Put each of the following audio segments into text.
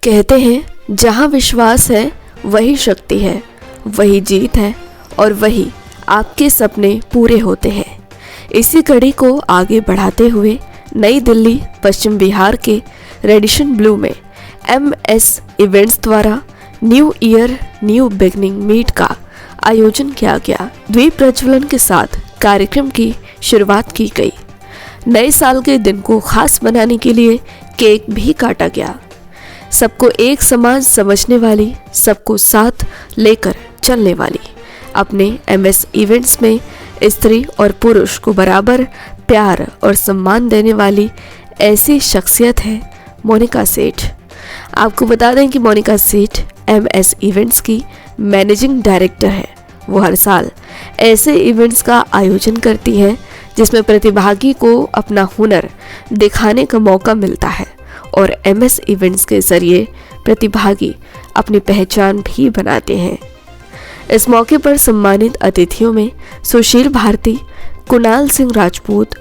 कहते हैं जहाँ विश्वास है वही शक्ति है, वही जीत है और वही आपके सपने पूरे होते हैं। इसी कड़ी को आगे बढ़ाते हुए नई दिल्ली पश्चिम बिहार के रेडिशन ब्लू में MS इवेंट्स द्वारा new year new beginning meet का आयोजन किया गया। द्वीप प्रज्वलन के साथ कार्यक्रम की शुरुआत की गई। नए साल के दिन को खास बनाने के लिए केक भी काटा गया। सबको एक समान समझने वाली, सबको साथ लेकर चलने वाली, अपने MS इवेंट्स में स्त्री और पुरुष को बराबर प्यार और सम्मान देने वाली ऐसी शख्सियत है मोनिका सेठ। आपको बता दें कि मोनिका सेठ MS इवेंट्स की मैनेजिंग डायरेक्टर है। वो हर साल ऐसे इवेंट्स का आयोजन करती हैं जिसमें प्रतिभागी को अपना हुनर दिखाने का मौका मिलता है और MS इवेंट्स के जरिए प्रतिभागी अपनी पहचान भी बनाते हैं। इस मौके पर सम्मानित अतिथियों में सुशील भारती, कुणाल सिंह राजपूत,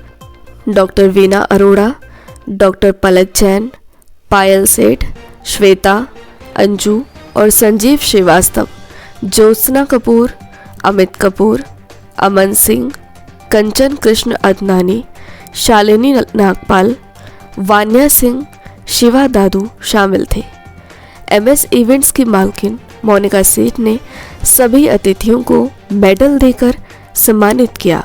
डॉक्टर वीना अरोड़ा, डॉक्टर पलक जैन, पायल सेठ, श्वेता, अंजू और संजीव श्रीवास्तव, ज्योत्सना कपूर, अमित कपूर, अमन सिंह, कंचन कृष्ण अदनानी, शालिनी नागपाल, वान्या सिंह, शिवा दादू शामिल थे। MS इवेंट्स की मालकिन मोनिका सेठ ने सभी अतिथियों को मेडल देकर सम्मानित किया।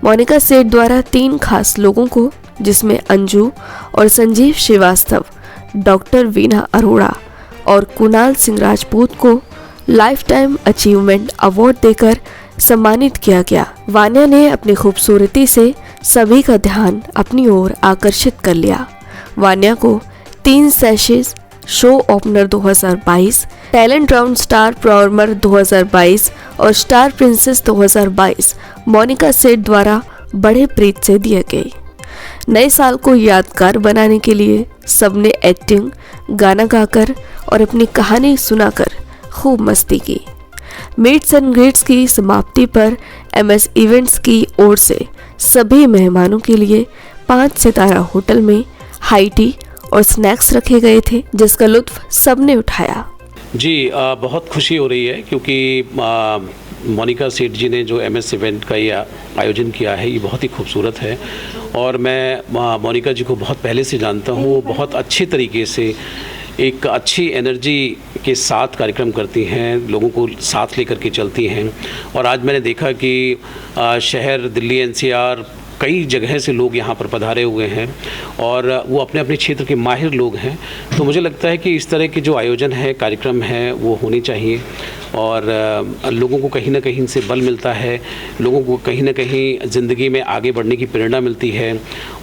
मोनिका सेठ द्वारा 3 खास लोगों को, जिसमें अंजू और संजीव श्रीवास्तव, डॉक्टर वीना अरोड़ा और कुणाल सिंह राजपूत को लाइफ टाइम अचीवमेंट अवार्ड देकर सम्मानित किया गया। वान्या ने अपनी खूबसूरती से सभी का ध्यान अपनी ओर आकर्षित कर लिया। वान्या को 3 sashes show opener 2022, talent round star performer 2022 और स्टार प्रिंसेस 2022 मोनिका सेठ द्वारा बड़े प्रीत से दिए गए। नए साल को यादगार बनाने के लिए सबने एक्टिंग, गाना गाकर और अपनी कहानी सुनाकर खूब मस्ती की। मीट्स एंड ग्रीट्स की समाप्ति पर MS इवेंट्स की ओर से सभी मेहमानों के लिए 5 सितारा होटल में हाई टी और स्नैक्स रखे गए थे, जिसका लुत्फ सबने उठाया। जी, बहुत खुशी हो रही है क्योंकि मोनिका सेठ जी ने जो MS इवेंट का ये आयोजन किया है ये बहुत ही खूबसूरत है और मैं मोनिका जी को बहुत पहले से जानता हूँ। वो बहुत अच्छे तरीके से एक अच्छी एनर्जी के साथ कार्यक्रम करती हैं, लोगों को साथ लेकर के चलती हैं और आज मैंने देखा कि शहर दिल्ली NCR कई जगह से लोग यहाँ पर पधारे हुए हैं और वो अपने अपने क्षेत्र के माहिर लोग हैं। तो मुझे लगता है कि इस तरह के जो आयोजन है, कार्यक्रम है, वो होने चाहिए और लोगों को कहीं ना कहीं इनसे बल मिलता है, लोगों को कहीं ना कहीं ज़िंदगी में आगे बढ़ने की प्रेरणा मिलती है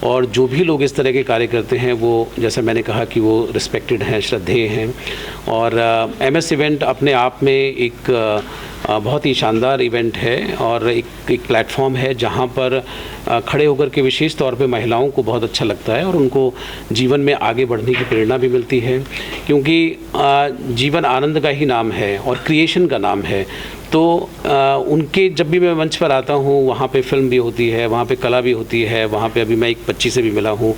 और जो भी लोग इस तरह के कार्य करते हैं वो, जैसा मैंने कहा कि वो रिस्पेक्टेड हैं, श्रद्धेय हैं और MS इवेंट अपने आप में एक बहुत ही शानदार इवेंट है और एक प्लेटफॉर्म है जहाँ पर खड़े होकर के विशेष तौर पे महिलाओं को बहुत अच्छा लगता है और उनको जीवन में आगे बढ़ने की प्रेरणा भी मिलती है क्योंकि जीवन आनंद का ही नाम है और क्रिएशन का नाम है। तो उनके जब भी मैं मंच पर आता हूँ वहाँ पे फिल्म भी होती है, वहाँ पे कला भी होती है। वहाँ पे अभी मैं एक बच्ची से भी मिला हूँ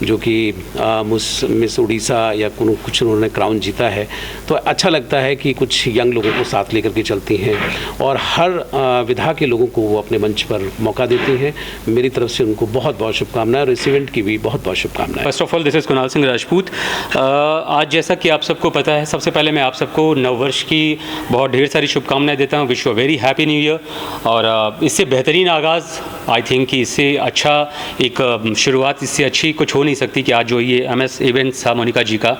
जो कि मिस उड़ीसा या कुछ उन्होंने क्राउन जीता है। तो अच्छा लगता है कि कुछ यंग लोगों को साथ लेकर के चलती हैं और हर विधा के लोगों को वो अपने मंच पर मौका देती हैं। मेरी तरफ से उनको बहुत बहुत शुभकामनाएं और इस इवेंट की भी बहुत बहुत शुभकामनाएं। First of all this is Kunal Singh Rajput. आज जैसा कि आप सबको पता है, सबसे पहले मैं आप सबको नववर्ष की बहुत ढेर सारी शुभकामनाएं देता हूँ। Wish you very happy new year और इससे बेहतरीन आगाज़ आई थिंक कि इससे अच्छा एक शुरुआत इससे अच्छी कुछ हो नहीं सकती कि आज जो ये MS इवेंट्स था मोनिका जी का।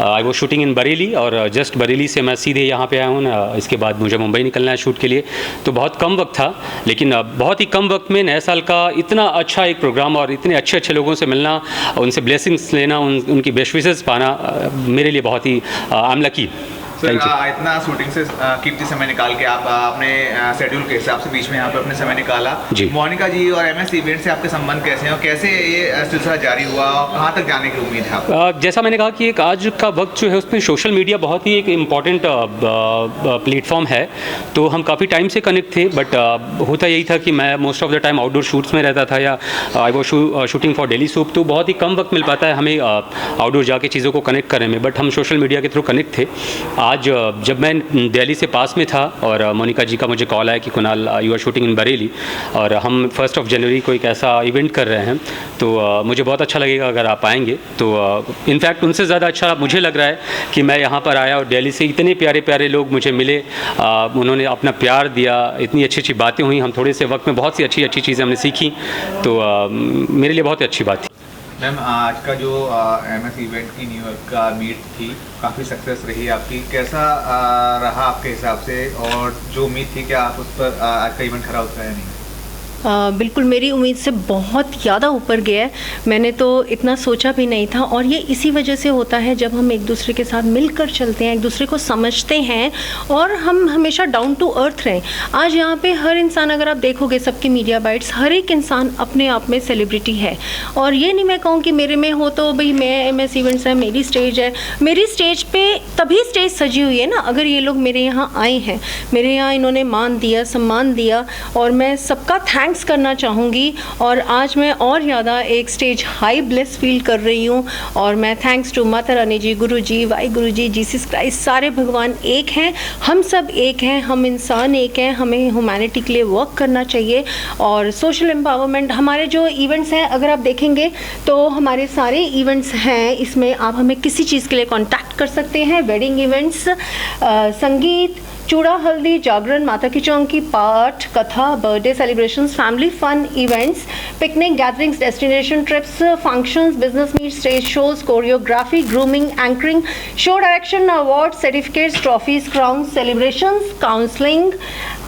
आई वो शूटिंग इन बरेली और जस्ट बरेली से मैं सीधे यहाँ पे आया हूँ। इसके बाद मुझे मुंबई निकलना है शूट के लिए, तो बहुत कम वक्त था लेकिन बहुत ही कम वक्त में नए साल का इतना अच्छा एक प्रोग्राम और इतने अच्छे अच्छे लोगों से मिलना, उनसे ब्लेसिंग्स लेना, उनकी बेस्ट विशेस पाना मेरे लिए बहुत ही I am lucky. Thank you. इतना शूटिंग से कीमती समय निकाल के आप अपने शेड्यूल के हिसाब से बीच में यहाँ पे अपने समय निकाला। जी। मोनिका जी और MS इवेंट से आपके संबंध कैसे हैं और कैसे ये सिलसिला जारी हुआ और कहाँ तक जाने की उम्मीद है आपको? जैसा मैंने कहा कि एक आज का वक्त जो है उसमें सोशल मीडिया बहुत ही एक इम्पॉर्टेंट प्लेटफॉर्म है, तो हम काफ़ी टाइम से कनेक्ट थे, बट होता यही था कि मैं most of the time outdoor shoots में रहता था या I was shooting for daily soup, तो बहुत ही कम वक्त मिल पाता है हमें आउटडोर जाके चीज़ों को कनेक्ट करने में, बट हम सोशल मीडिया के थ्रू कनेक्ट थे। आज जब मैं दिल्ली से पास में था और मोनिका जी का मुझे कॉल आया कि कुणाल यू आर शूटिंग इन बरेली और हम 1 जनवरी को एक ऐसा इवेंट कर रहे हैं, तो मुझे बहुत अच्छा लगेगा अगर आप आएंगे। तो इनफैक्ट उनसे ज़्यादा अच्छा मुझे लग रहा है कि मैं यहाँ पर आया और दिल्ली से इतने प्यारे प्यारे लोग मुझे मिले, उन्होंने अपना प्यार दिया, इतनी अच्छी अच्छी बातें हुई, हम थोड़े से वक्त में बहुत सी अच्छी अच्छी चीज़ें हमने सीखी, तो मेरे लिए बहुत ही अच्छी बात थी। मैम, आज का जो MS इवेंट की न्यूयॉर्क का मीट थी काफ़ी सक्सेस रही आपकी, कैसा रहा आपके हिसाब से और जो उम्मीद थी क्या आप उस पर आज का इवेंट खरा उतरा है नहीं? बिल्कुल मेरी उम्मीद से बहुत ज़्यादा ऊपर गया है। मैंने तो इतना सोचा भी नहीं था, और ये इसी वजह से होता है जब हम एक दूसरे के साथ मिलकर चलते हैं, एक दूसरे को समझते हैं और हम हमेशा डाउन टू अर्थ रहें। आज यहाँ पे हर इंसान, अगर आप देखोगे सबके मीडिया बाइट्स, हर एक इंसान अपने आप में सेलिब्रिटी है। और ये नहीं मैं कहूँ कि मेरे में हो तो भाई मैं MS इवेंट्स है, मेरी स्टेज है, मेरी स्टेज पे तभी स्टेज सजी हुई है ना अगर ये लोग मेरे यहाँ आए हैं, मेरे यहाँ इन्होंने मान दिया, सम्मान दिया, और मैं सबका थैंक्स करना चाहूँगी। और आज मैं और ज़्यादा एक स्टेज हाई ब्लेस फील कर रही हूँ, और मैं thanks to Mata Rani ji, Guru ji, Y Guru ji, Jesus Christ, सारे भगवान एक हैं, हम सब एक हैं, हम इंसान एक हैं, हमें ह्यूमैनिटी के लिए वर्क करना चाहिए। और सोशल एम्पावरमेंट, हमारे जो इवेंट्स हैं अगर आप देखेंगे तो हमारे सारे इवेंट्स हैं, इसमें आप हमें किसी चीज़ के लिए कॉन्टैक्ट कर सकते हैं। वेडिंग इवेंट्स, संगीत, चूड़ा हल्दी, जागरण, माता की चौकी, पाठ, कथा, birthday celebrations, family fun events, picnic, gatherings, destination trips, functions, business meet, stage shows, choreography, grooming, anchoring, show direction, award, certificates, trophies, crown, celebrations, counselling.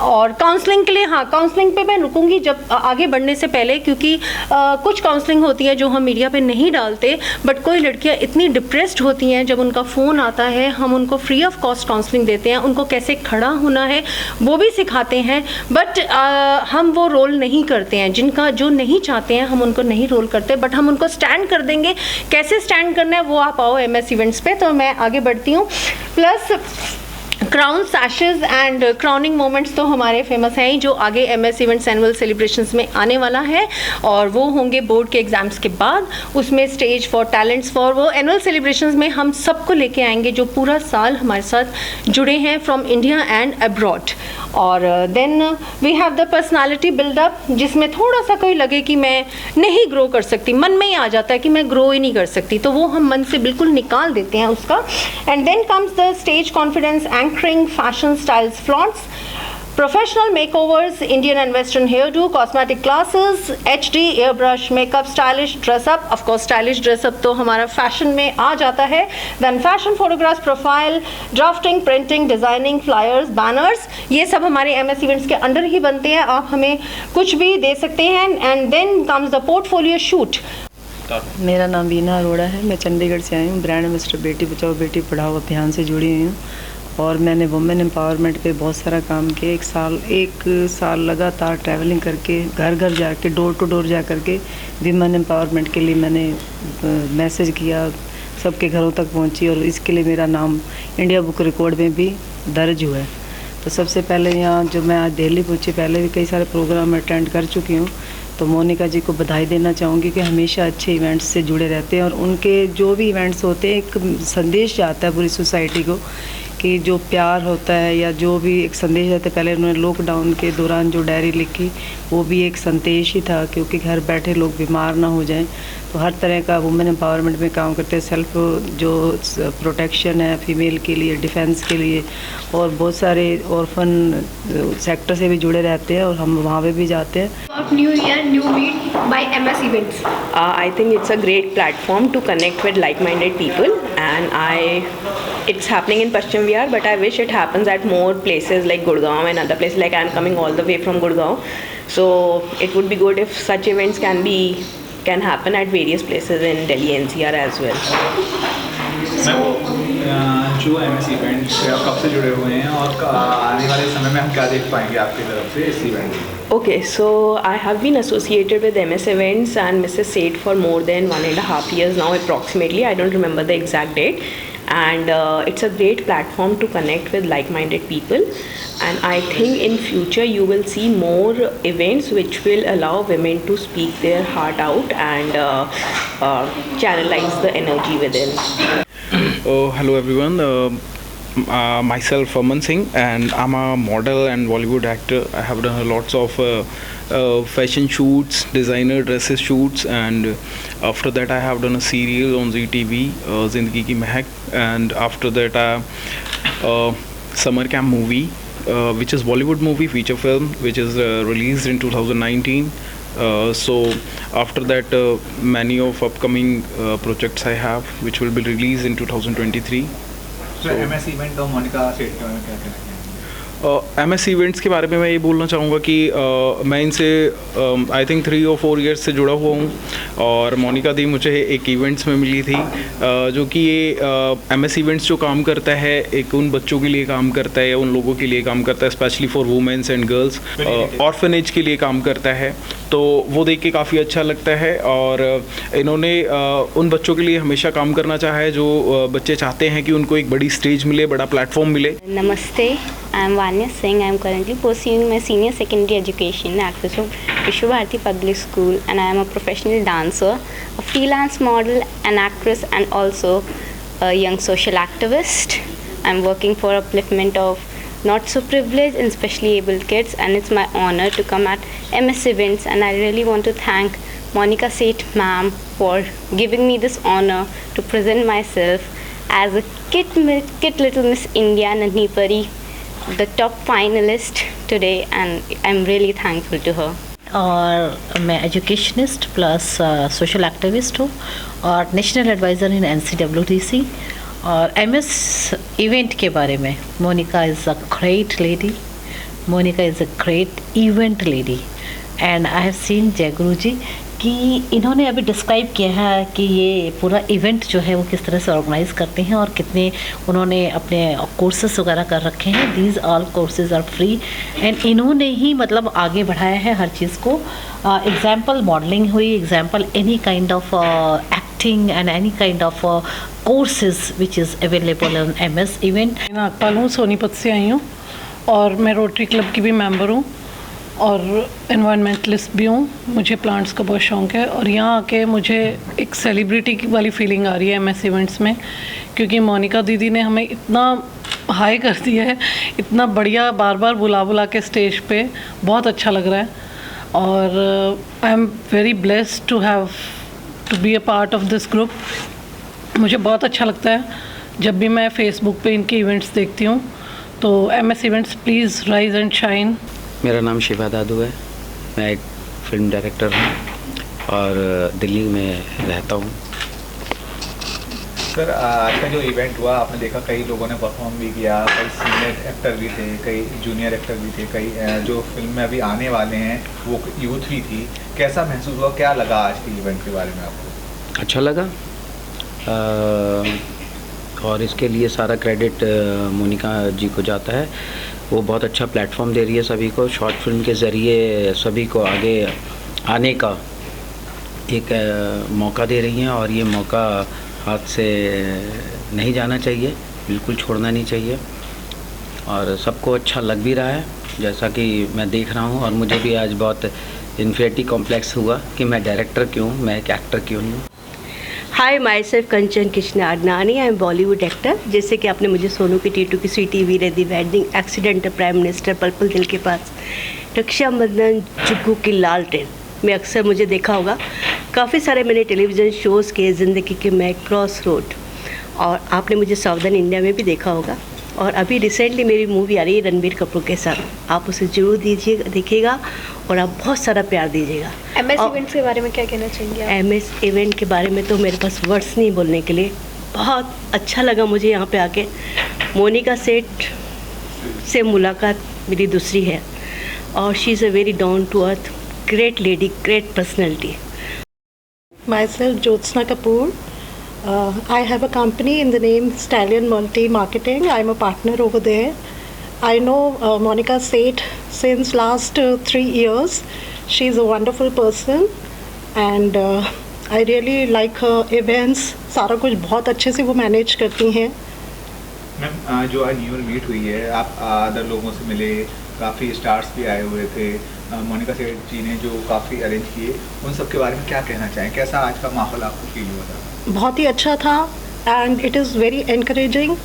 और काउंसलिंग के लिए, हाँ, काउंसलिंग पे मैं रुकूंगी जब आगे बढ़ने से पहले, क्योंकि कुछ काउंसलिंग होती है जो हम मीडिया पे नहीं डालते, बट कोई लड़कियां इतनी डिप्रेस्ड होती हैं, जब उनका फ़ोन आता है हम उनको फ्री ऑफ कॉस्ट काउंसलिंग देते हैं, उनको कैसे खड़ा होना है वो भी सिखाते हैं, बट हम वो रोल नहीं करते हैं, जिनका जो नहीं चाहते हैं हम उनको नहीं रोल करते, बट हम उनको स्टैंड कर देंगे। कैसे स्टैंड करना है वो आप आओ MS इवेंट्स पे, तो मैं आगे बढ़ती हूँ। Plus crown, sashes and crowning moments तो हमारे फेमस हैं ही, जो आगे MS इवेंट्स एनुअल सेलिब्रेशंस में आने वाला है, और वो होंगे बोर्ड के एग्जाम्स के बाद। उसमें स्टेज फॉर टैलेंट्स फॉर, वो एनुअल सेलिब्रेशंस में हम सबको लेके आएंगे जो पूरा साल हमारे साथ जुड़े हैं फ्रॉम इंडिया एंड अब्रॉड। और then we have the personality buildup, जिसमें थोड़ा सा कोई लगे कि मैं नहीं ग्रो कर सकती, मन में ही आ जाता है कि मैं ग्रो ही नहीं कर सकती, तो वो हम मन से बिल्कुल निकाल देते हैं उसका। And then comes the stage confidence, anchoring, fashion styles, flaunts, professional makeovers, Indian and western hairdo, cosmetic classes, HD airbrush, makeup, stylish dress up, of course stylish dress up तो हमारा फैशन में आ जाता है। Then fashion photographs, profile, drafting, printing, designing, flyers, banners, ये सब हमारे MS events के अंडर ही बनते हैं, आप हमें कुछ भी दे सकते हैं। And then comes the portfolio shoot. मेरा नाम वीना अरोड़ा है, मैं चंडीगढ़ से आई हूँ। ब्रांड एम्बेसडर बेटी बचाओ बेटी पढ़ाओ अभियान से जुड़ी हुई हूँ, और मैंने वुमेन एम्पावरमेंट पे बहुत सारा काम किया। एक साल लगातार ट्रैवलिंग करके, घर घर जाके, डोर टू डोर जा करके वीमेन एम्पावरमेंट के लिए मैंने मैसेज किया, सबके घरों तक पहुंची, और इसके लिए मेरा नाम इंडिया बुक रिकॉर्ड में भी दर्ज हुआ है। तो सबसे पहले यहाँ जो मैं आज दिल्ली पहुंची, पहले भी कई सारे प्रोग्राम अटेंड कर चुकी हूँ, तो मोनिका जी को बधाई देना चाहूँगी कि हमेशा अच्छे इवेंट्स से जुड़े रहते हैं, और उनके जो भी इवेंट्स होते हैं एक संदेश जाता है पूरी सोसाइटी को कि जो प्यार होता है या जो भी एक संदेश रहता है। पहले उन्होंने लॉकडाउन के दौरान जो डायरी लिखी वो भी एक संदेश ही था, क्योंकि घर बैठे लोग बीमार ना हो जाएं, तो हर तरह का वुमेन एम्पावरमेंट में काम करते हैं। सेल्फ जो प्रोटेक्शन है फीमेल के लिए, डिफेंस के लिए, और बहुत सारे ऑर्फन सेक्टर से भी जुड़े रहते हैं, और हम वहाँ पे भी जाते हैं। New Year, new meet by MS Events. I think it's a great platform to connect with like-minded people, and it's happening in Paschim Vihar, but I wish it happens at more places like Gurgaon and other places. Like I'm coming all the way from Gurgaon, so it would be good if such events can happen at various places in Delhi NCR as well. जो MS event से आप कब से जुड़े हुए हैं और आने वाले समय में हम क्या देख पाएंगे आपकी तरफ से इस इवेंट में? Okay, so I have been associated with MS Events and Mrs. Seth for more than 1.5 years now, approximately. I don't remember the exact date. And it's a great platform to connect with like-minded people. And I think in future you will see more events which will allow women to speak their heart out and channelize the energy within. Hello everyone. Myself Aman Singh, and I'm a model and Bollywood actor. I have done lots of fashion shoots, designer dresses shoots, and after that I have done a serial on ZTV, Zindagi Ki Mehak, and after that Summer Camp movie, which is Bollywood movie feature film, which is released in 2019. So after that many of upcoming projects I have, which will be released in 2023. तो MS event और मोनिका सेठ के बारे में क्या कहना चाहेंगे? MS events के बारे में मैं ये बोलना चाहूँगा कि मैं इनसे आई थिंक 3 और 4 ईयर्स से जुड़ा हुआ हूँ, और मोनिका दी मुझे एक इवेंट्स में मिली थी, जो कि ये MS इवेंट्स जो काम करता है एक उन बच्चों के लिए काम करता है, उन लोगों के लिए काम करता है, specially for womens and girls, orphanage के लिए काम करता है। तो वो देख के काफ़ी अच्छा लगता है, और इन्होंने उन बच्चों के लिए हमेशा काम करना चाहा है जो बच्चे चाहते हैं कि उनको एक बड़ी स्टेज मिले, बड़ा प्लेटफॉर्म मिले। नमस्ते, I am Vanya Singh. I am currently pursuing my senior secondary education at Vishwa Bharati Public School, and I am a professional dancer, a freelance model, an actress, and also a young social activist. I'm working for upliftment of not so privileged and specially able kids, and it's my honor to come at MS Events, and I really want to thank Monica Seth ma'am for giving me this honor to present myself as a Kit Little Miss India Nanipari, the top finalist today, and I'm really thankful to her. और मैं educationist plus social activist हूँ और national advisor in NCWTC। और MS event के बारे में, Monika is a great lady, Monika is a great event lady, and I have seen Jai Guru जी कि इन्होंने अभी डिस्क्राइब किया है कि ये पूरा इवेंट जो है वो किस तरह से ऑर्गेनाइज़ करते हैं और कितने उन्होंने अपने कोर्सेज वगैरह कर रखे हैं। These all courses are free, and इन्होंने ही मतलब आगे बढ़ाया है हर चीज़ को। एग्जाम्पल मॉडलिंग हुई, example any kind of acting and any kind of courses which is available in MS event. मैं नागपाल हूँ, सोनीपत से आई हूँ, और मैं रोटरी क्लब की भी मेंबर हूँ और एनवायरमेंटलिस्ट भी हूँ। मुझे प्लांट्स का बहुत शौक़ है, और यहाँ आके मुझे एक सेलिब्रिटी की वाली फीलिंग आ रही है MS इवेंट्स में, क्योंकि मोनिका दीदी ने हमें इतना हाई कर दिया है, इतना बढ़िया बार बार बुला के स्टेज पे, बहुत अच्छा लग रहा है। और I am very blessed to be a part of this group. मुझे बहुत अच्छा लगता है जब भी मैं फेसबुक पे इनके इवेंट्स देखती हूँ। तो MS events please rise and shine. मेरा नाम शिवा दादू है, मैं एक फिल्म डायरेक्टर हूँ और दिल्ली में रहता हूँ। सर, आज का जो इवेंट हुआ आपने देखा, कई लोगों ने परफॉर्म भी किया, कई सीनियर एक्टर भी थे, कई जूनियर एक्टर भी थे, कई जो फिल्म में अभी आने वाले हैं वो यूथ भी थी। कैसा महसूस हुआ, क्या लगा आज के इवेंट के बारे में आपको? अच्छा लगा, और इसके लिए सारा क्रेडिट मोनिका जी को जाता है। वो बहुत अच्छा प्लेटफॉर्म दे रही है सभी को, शॉर्ट फिल्म के ज़रिए सभी को आगे आने का एक मौका दे रही हैं, और ये मौका हाथ से नहीं जाना चाहिए, बिल्कुल छोड़ना नहीं चाहिए, और सबको अच्छा लग भी रहा है जैसा कि मैं देख रहा हूँ। और मुझे भी आज बहुत इन्फिनिटी कॉम्प्लेक्स हुआ कि मैं डायरेक्टर क्यों, मैं एक एक्टर क्यों हूँ। Hi, myself Kanchan Krishna Adnani, I am Bollywood actor. जैसे कि आपने मुझे सोनू की Titu Ki Sweety Veere Di wedding, accident, prime minister, purple Dil Ke पास, रक्षाबंधन, जुग्गू की लाल ट्रेन में अक्सर मुझे देखा होगा। काफ़ी सारे मैंने टेलीविज़न शोज़ के, ज़िंदगी के मैं, क्रॉस रोड, और आपने मुझे सावधान इंडिया में भी देखा होगा। और अभी रिसेंटली मेरी मूवी आ रही है रणबीर कपूर के साथ, आप उसे ज़रूर देखिएगा और आप बहुत सारा प्यार दीजिएगा। MS इवेंट्स के बारे में क्या कहना चाहेंगे? MS इवेंट के बारे में तो मेरे पास वर्ड्स नहीं बोलने के लिए। बहुत अच्छा लगा मुझे यहाँ पे आके। मोनिका सेठ से मुलाकात मेरी दूसरी है, और she is a very down to earth, great lady, great personality. Myself Jyotsna Kapoor, I have a company in the name Stallion Multi Marketing. I'm a partner over there. I know Monica Seth since last 3 years. She's a wonderful person and I really like her events. सारा कुछ बहुत अच्छे से वो manage करती हैं. Ma'am जो आज न्यू ईयर मीट हुई है, आप अदर लोगों से मिले, काफ़ी स्टार्स भी आए हुए थे, मोनिका सेठ जी ने जो काफ़ी अरेंज किए, उन सब के बारे में क्या कहना चाहें? कैसा आज का माहौल आपको फील हुआ था? बहुत ही अच्छा था and it is very encouraging.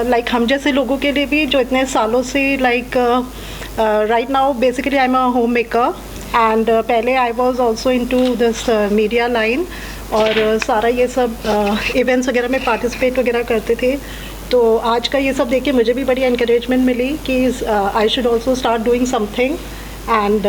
Like हम जैसे लोगों के लिए भी जो इतने सालों से like right now basically I am a homemaker and पहले I was also into this media line और सारा ये सब इवेंट्स वगैरह में पार्टिसिपेट वगैरह करते थे. तो आज का ये सब देख के मुझे भी बड़ी एनकरेजमेंट मिली कि I should also start doing something and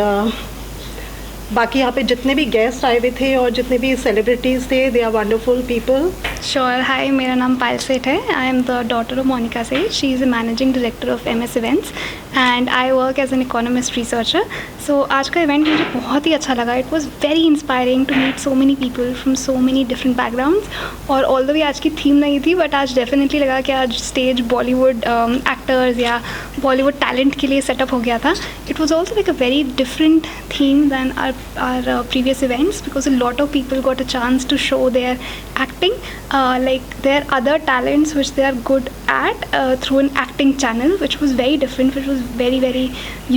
बाकी यहाँ पे जितने भी गेस्ट आए हुए थे और जितने भी सेलिब्रिटीज़ थे, they are wonderful people. Sure. Hi, मेरा नाम पायल सेठ है. I am the daughter of Monika Seth. She is a managing director of MS events and I work as an economist researcher. So आज का इवेंट मुझे बहुत ही अच्छा लगा. It was very inspiring to meet so many people from so many different backgrounds. और all the way आज की थीम नहीं थी, बट आज डेफिनेटली लगा कि आज स्टेज बॉलीवुड एक्टर्स या बॉलीवुड टैलेंट के लिए सेटअप हो गया था. It was also like a very different theme than our previous events because a lot of people got a chance to show their acting, like their other talents which they are good at through an acting channel, which was very different, which was very very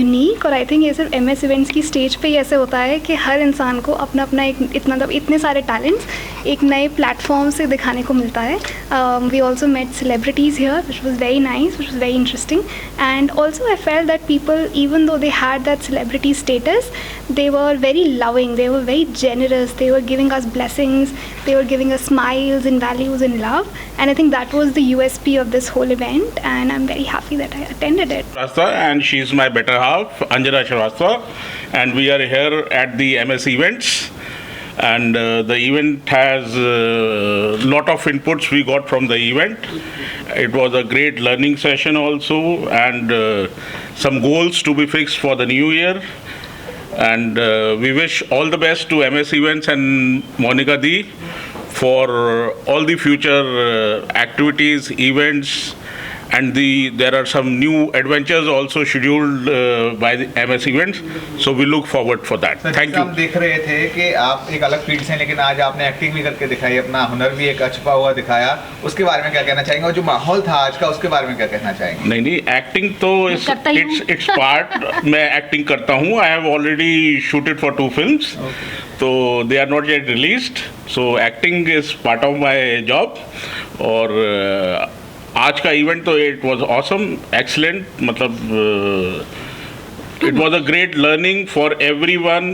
unique. और I think ये सिर्फ MS events की stage पे ही ऐसे होता है कि हर इंसान को अपना अपना एक इतने सारे टैलेंट्स एक नए प्लेटफॉर्म से दिखाने को मिलता है. We also met celebrities here, which was very nice, which was very interesting. And also I felt that people, even though they had that celebrity status, they were very loving, they were very generous, they were giving us blessings, they were giving us smiles and values and love. And I think that was the USP of this whole event, and I'm very happy that I attended it. And she's my better half, Anjana Shrivastava, and we are here at the MS events. And the event has a lot of inputs we got from the event. It was a great learning session also, and some goals to be fixed for the new year. And we wish all the best to MS Events and Monica Di for all the future activities, events, and there are some new adventures also scheduled by the MS Events. So we look forward for that. Thank you. हम देख रहे थे कि आप एक अलग field से हैं, लेकिन आज आपने एक्टिंग भी करके दिखाई, अपना हुनर भी एक छुपा हुआ दिखाया. उसके बारे में क्या कहना चाहेंगे? और जो माहौल था आज का, उसके बारे में क्या कहना चाहेंगे? नहीं, एक्टिंग तो इट्स पार्ट. मैं एक्टिंग करता हूँ. I have already shooted for 2 films. तो they are not yet released. So acting is part of my job. और आज का इवेंट तो इट वाज ऑसम, एक्सीलेंट. मतलब it was a great learning for everyone.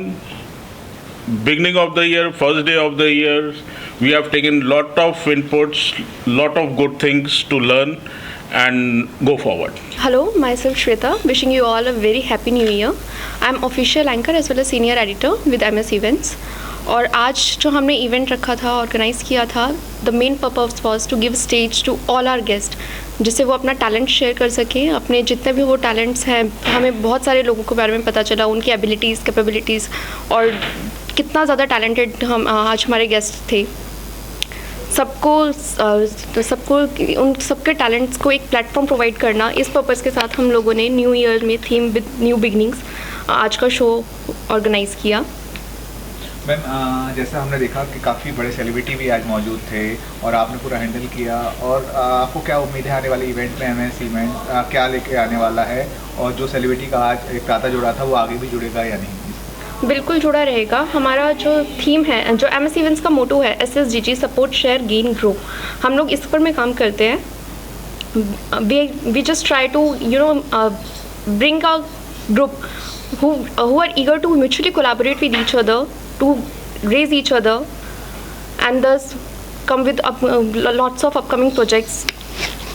Beginning of the year, first day of the year, we have taken lot of inputs, lot of good things to learn and go forward. Hello, myself Shweta, wishing you all a very happy new year. I am official anchor as well as senior editor with MS Events. और आज जो हमने event रखा था, organise किया था, the main purpose was to give stage to all our guest, जिससे वो अपना टैलेंट शेयर कर सकें. अपने जितने भी वो टैलेंट्स हैं, हमें बहुत सारे लोगों के बारे में पता चला, उनकी एबिलिटीज़, कैपेबिलिटीज़, और कितना ज़्यादा टैलेंटेड हम आज हमारे गेस्ट थे. सबको उन सबके टैलेंट्स को एक प्लेटफॉर्म प्रोवाइड करना, इस पर्पस के साथ हम लोगों ने न्यू ईयर में थीम विद न्यू बिगनिंग्स आज का शो ऑर्गेनाइज़ किया. मैम, जैसा हमने देखा कि काफ़ी बड़े सेलिब्रिटी भी आज मौजूद थे और आपने पूरा हैंडल किया. और आपको क्या उम्मीद है आने वाले इवेंट में? MS इवेंट क्या लेके आने वाला है? और जो सेलिब्रिटी का आज एक ताता जुड़ा था, वो आगे भी जुड़ेगा या नहीं? बिल्कुल जुड़ा रहेगा. हमारा जो थीम है, जो MS इवेंट्स का मोटो है, SSGG, support, share, gain, grow. हम लोग इस पर में काम करते हैं. We just try to bring a group who are eager to mutually collaborate with each other, to raise each other, and thus come with lots of upcoming projects